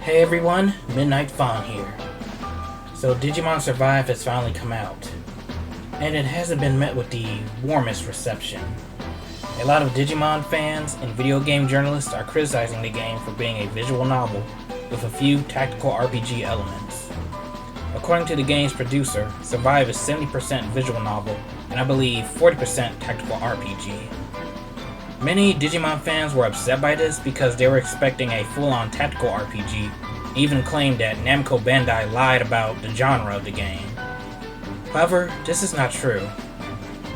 Hey everyone, Midnight Fawn here. So Digimon Survive has finally come out, and it hasn't been met with the warmest reception. A lot of Digimon fans and video game journalists are criticizing the game for being a visual novel with a few tactical RPG elements. According to the game's producer, Survive is 70% visual novel, and I believe 40% tactical RPG. Many Digimon fans were upset by this because they were expecting a full-on tactical RPG, and even claimed that Namco Bandai lied about the genre of the game. However, this is not true.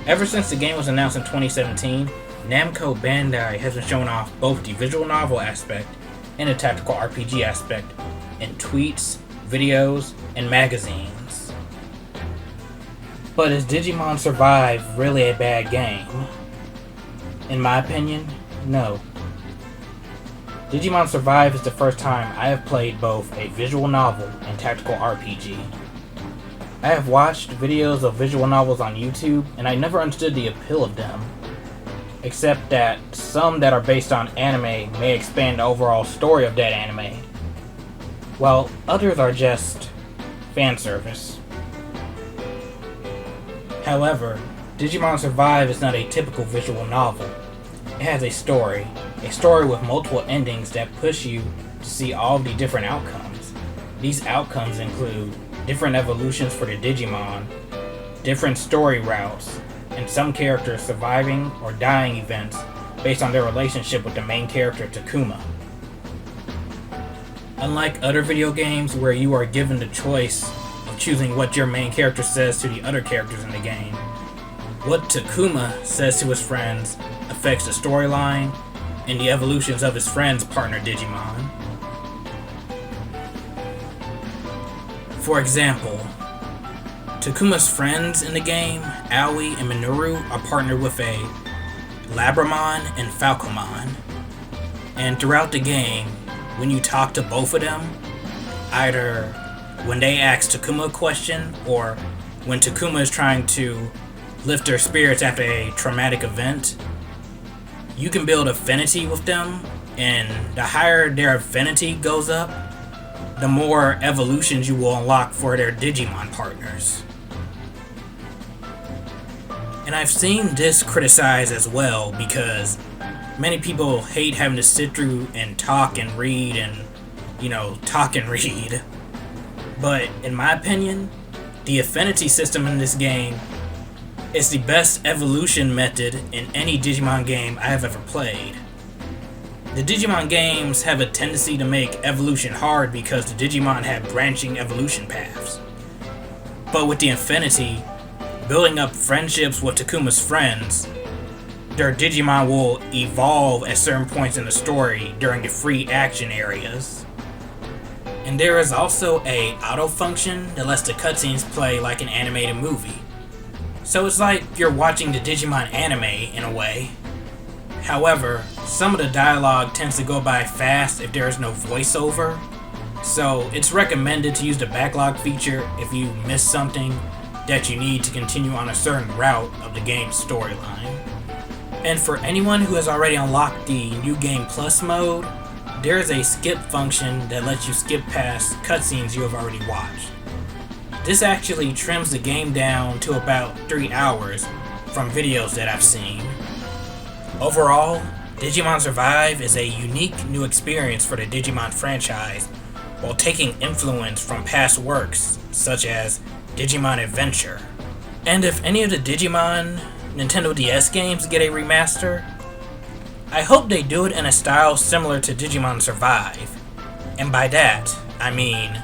Ever since the game was announced in 2017, Namco Bandai has been showing off both the visual novel aspect and the tactical RPG aspect in tweets, videos, and magazines. But is Digimon Survive really a bad game? In my opinion, no. Digimon Survive is the first time I have played both a visual novel and tactical RPG. I have watched videos of visual novels on YouTube, and I never understood the appeal of them, except that some that are based on anime may expand the overall story of that anime, while others are just fan service. However, Digimon Survive is not a typical visual novel. It has a story with multiple endings that push you to see all of the different outcomes. These outcomes include different evolutions for the Digimon, different story routes, and some characters surviving or dying events based on their relationship with the main character Takuma. Unlike other video games where you are given the choice of choosing what your main character says to the other characters in the game, what Takuma says to his friends affects the storyline and the evolutions of his friend's partner Digimon. For example, Takuma's friends in the game, Aoi and Minoru, are partnered with a Labramon and Falcomon. And throughout the game, when you talk to both of them, either when they ask Takuma a question or when Takuma is trying to lift their spirits after a traumatic event, you can build affinity with them, and the higher their affinity goes up, the more evolutions you will unlock for their Digimon partners. And I've seen this criticized as well because many people hate having to sit through and talk and read and, talk and read. But in my opinion, the affinity system in this game is the best evolution method in any Digimon game I have ever played. The Digimon games have a tendency to make evolution hard because the Digimon have branching evolution paths. But with the affinity, building up friendships with Takuma's friends, their Digimon will evolve at certain points in the story during the free action areas. And there is also a auto function that lets the cutscenes play like an animated movie. So it's like you're watching the Digimon anime in a way. However, some of the dialogue tends to go by fast if there is no voiceover, so it's recommended to use the backlog feature if you miss something that you need to continue on a certain route of the game's storyline. And for anyone who has already unlocked the New Game Plus mode, there is a skip function that lets you skip past cutscenes you have already watched. This actually trims the game down to about 3 hours from videos that I've seen. Overall, Digimon Survive is a unique new experience for the Digimon franchise while taking influence from past works such as Digimon Adventure. And if any of the Digimon Nintendo DS games get a remaster, I hope they do it in a style similar to Digimon Survive. And by that, I mean,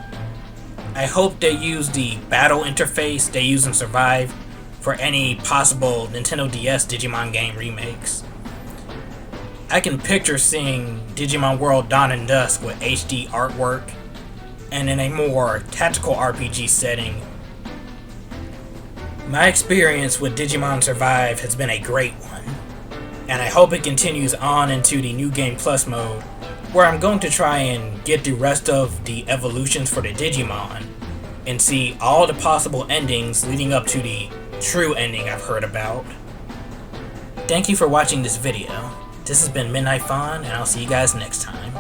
I hope they use the battle interface they use in Survive for any possible Nintendo DS Digimon game remakes. I can picture seeing Digimon World Dawn and Dusk with HD artwork, and in a more tactical RPG setting. My experience with Digimon Survive has been a great one, and I hope it continues on into the New Game Plus mode, where I'm going to try and get the rest of the evolutions for the Digimon, and see all the possible endings leading up to the true ending I've heard about. Thank you for watching this video. This has been Midnight Fawn, and I'll see you guys next time.